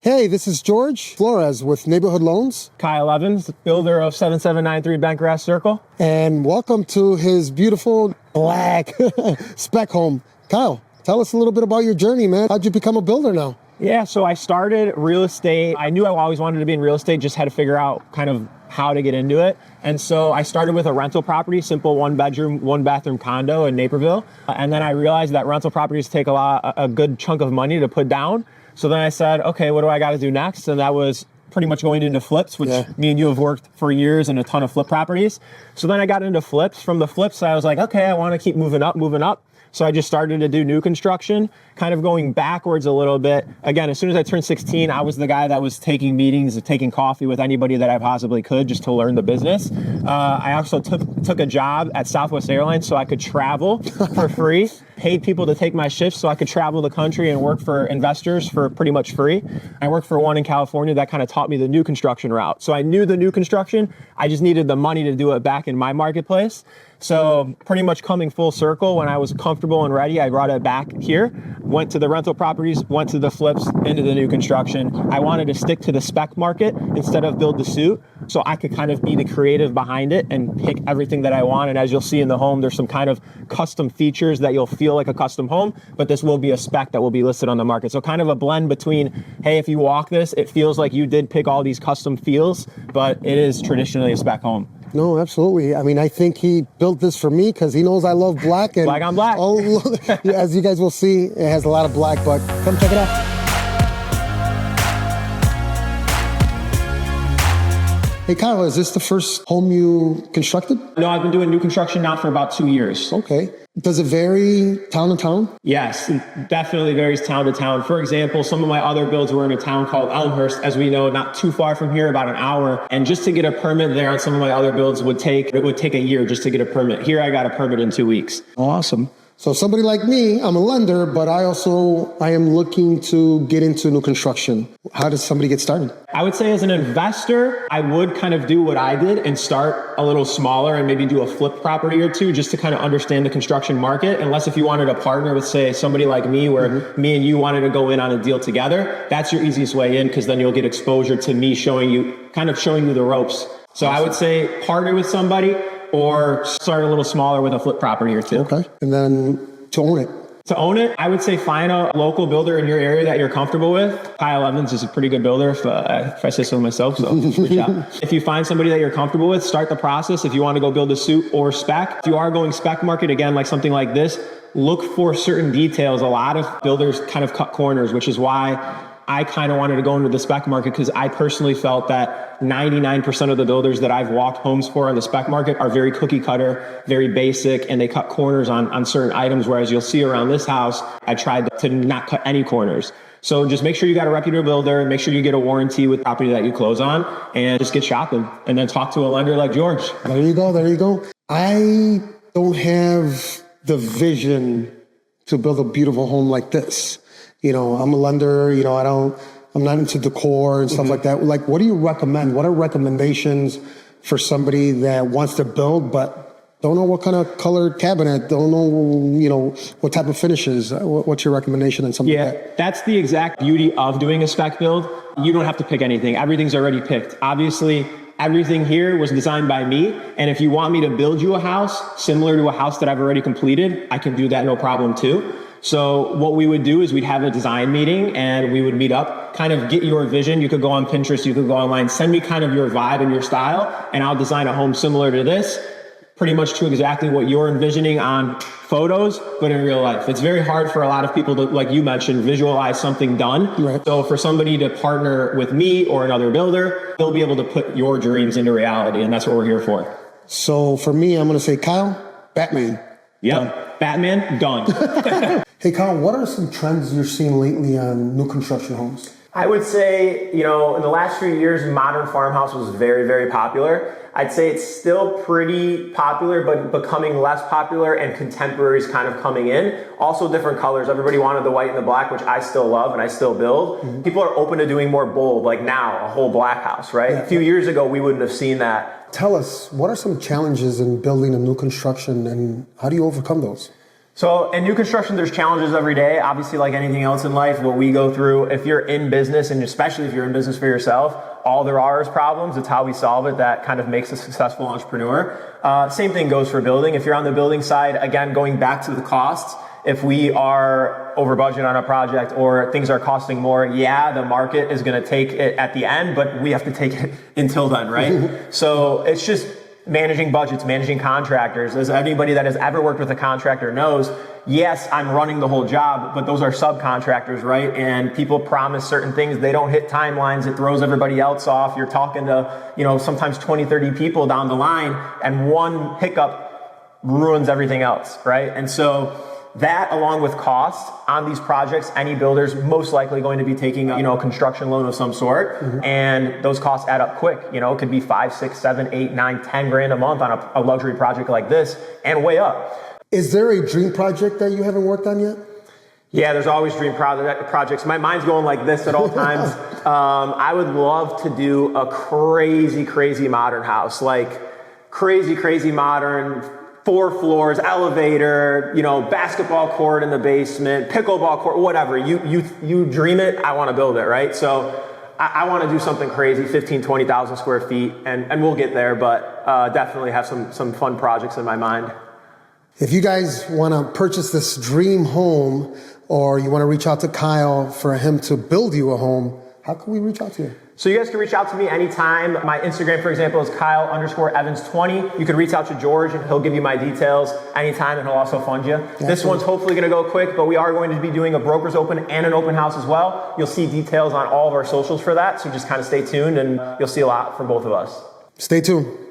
Hey, this is Jorge Flores with Neighborhood Loans. Kyle Evans, builder of 7793 Bentgrass Circle. And welcome to his beautiful black spec home. Kyle, tell us a little bit about your journey, man. How'd you become a builder now? Yeah, so I started real estate. I knew I always wanted to be in real estate, just had to figure out kind of how to get into it. And so I started with a rental property, simple 1-bedroom, 1-bathroom condo in Naperville. And then I realized that rental properties take a good chunk of money to put down. So then I said, okay, what do I got to do next? And that was pretty much going into flips, which me and you have worked for years in a ton of flip properties. So then I got into flips. From the flips, I was like, okay, I want to keep moving up. So I just started to do new construction, kind of going backwards a little bit. Again, as soon as I turned 16, I was the guy that was taking meetings, taking coffee with anybody that I possibly could just to learn the business. I also took a job at Southwest Airlines so I could travel for free, paid people to take my shifts so I could travel the country and work for investors for pretty much free. I worked for one in California that kind of taught me the new construction route. So I knew the new construction, I just needed the money to do it back in my marketplace. So pretty much coming full circle, when I was comfortable and ready, I brought it back here, went to the rental properties, went to the flips, into the new construction. I wanted to stick to the spec market instead of build to suit, so I could kind of be the creative behind it and pick everything that I want. And as you'll see in the home, there's some kind of custom features that you'll feel like a custom home, but this will be a spec that will be listed on the market. So kind of a blend between, hey, if you walk this, it feels like you did pick all these custom feels, but it is traditionally a spec home. No, absolutely. I mean, I think he built this for me because he knows I love black. And black on black. As you guys will see, it has a lot of black, but come check it out. Hey, Kyle, is this the first home you constructed? No, I've been doing new construction now for about 2 years. Okay. Does it vary town to town? Yes, it definitely varies town to town. For example, some of my other builds were in a town called Elmhurst, as we know, not too far from here, about an hour. And just to get a permit there on some of my other builds would take a year just to get a permit. Here, I got a permit in 2 weeks. Awesome. So somebody like me, I'm a lender, but I am looking to get into new construction. How does somebody get started? I would say as an investor, I would kind of do what I did and start a little smaller and maybe do a flip property or two just to kind of understand the construction market. Unless if you wanted to partner with, say, somebody like me, where me and you wanted to go in on a deal together, that's your easiest way in, because then you'll get exposure to me showing you the ropes. So I would say partner with somebody, or start a little smaller with a flip property or two. Okay. And then to own it? To own it, I would say find a local builder in your area that you're comfortable with. Kyle Evans is a pretty good builder, if I say so myself, so reach out. If you find somebody that you're comfortable with, start the process. If you want to go build a suit or spec, if you are going spec market, again, like something like this, look for certain details. A lot of builders kind of cut corners, which is why I kind of wanted to go into the spec market, because I personally felt that 99% of the builders that I've walked homes for in the spec market are very cookie cutter, very basic, and they cut corners on certain items. Whereas you'll see around this house, I tried to not cut any corners. So just make sure you got a reputable builder, and make sure you get a warranty with property that you close on, and just get shopping, and then talk to a lender like Jorge. There you go. I don't have the vision to build a beautiful home like this. You know, I'm a lender, I'm not into decor and stuff like that. Like, what do you recommend? What are recommendations for somebody that wants to build, but don't know what kind of colored cabinet, don't know, what type of finishes? What's your recommendation on something like that? Yeah, that's the exact beauty of doing a spec build. You don't have to pick anything. Everything's already picked. Obviously, everything here was designed by me. And if you want me to build you a house similar to a house that I've already completed, I can do that, no problem too. So what we would do is we'd have a design meeting, and we would meet up, kind of get your vision. You could go on Pinterest, you could go online, send me kind of your vibe and your style, and I'll design a home similar to this, pretty much to exactly what you're envisioning on photos, but in real life. It's very hard for a lot of people to, like you mentioned, visualize something done. Right. So for somebody to partner with me or another builder, they'll be able to put your dreams into reality, and that's what we're here for. So for me, I'm going to say, Kyle, Batman. Yep. Done. Batman, done. Hey, Kyle, what are some trends you're seeing lately on new construction homes? I would say, in the last few years, modern farmhouse was very, very popular. I'd say it's still pretty popular, but becoming less popular, and contemporary's kind of coming in. Also different colors. Everybody wanted the white and the black, which I still love and I still build. Mm-hmm. People are open to doing more bold, like now, a whole black house, right? Yeah. A few years ago, we wouldn't have seen that. Tell us, what are some challenges in building a new construction, and how do you overcome those? So in new construction, there's challenges every day. Obviously, like anything else in life, what we go through, if you're in business, and especially if you're in business for yourself, all there are is problems. It's how we solve it that kind of makes a successful entrepreneur. Same thing goes for building. If you're on the building side, again, going back to the costs, if we are over budget on a project or things are costing more, yeah, the market is going to take it at the end, but we have to take it until then, right? So it's just managing budgets, managing contractors. As anybody that has ever worked with a contractor knows, yes, I'm running the whole job, but those are subcontractors, right? And people promise certain things. They don't hit timelines. It throws everybody else off. You're talking to, sometimes 20, 30 people down the line, and one hiccup ruins everything else, right? And so that, along with cost on these projects, any builder's most likely going to be taking a construction loan of some sort, and those costs add up quick. It could be 5, 6, 7, 8, 9, 10 grand a month on a luxury project like this, and way up. Is there a dream project that you haven't worked on yet? Yeah, there's always dream projects. My mind's going like this at all times. I would love to do a crazy modern house, like crazy modern. 4 floors, elevator, basketball court in the basement, pickleball court, whatever. You dream it, I want to build it, right? So I want to do something crazy, 15, 20,000 square feet, and we'll get there, but definitely have some fun projects in my mind. If you guys want to purchase this dream home, or you want to reach out to Kyle for him to build you a home, how can we reach out to you? So you guys can reach out to me anytime. My Instagram, for example, is Kyle_Evans20. You can reach out to George and he'll give you my details anytime, and he'll also fund you. Absolutely. This one's hopefully going to go quick, but we are going to be doing a broker's open and an open house as well. You'll see details on all of our socials for that. So just kind of stay tuned, and you'll see a lot from both of us. Stay tuned.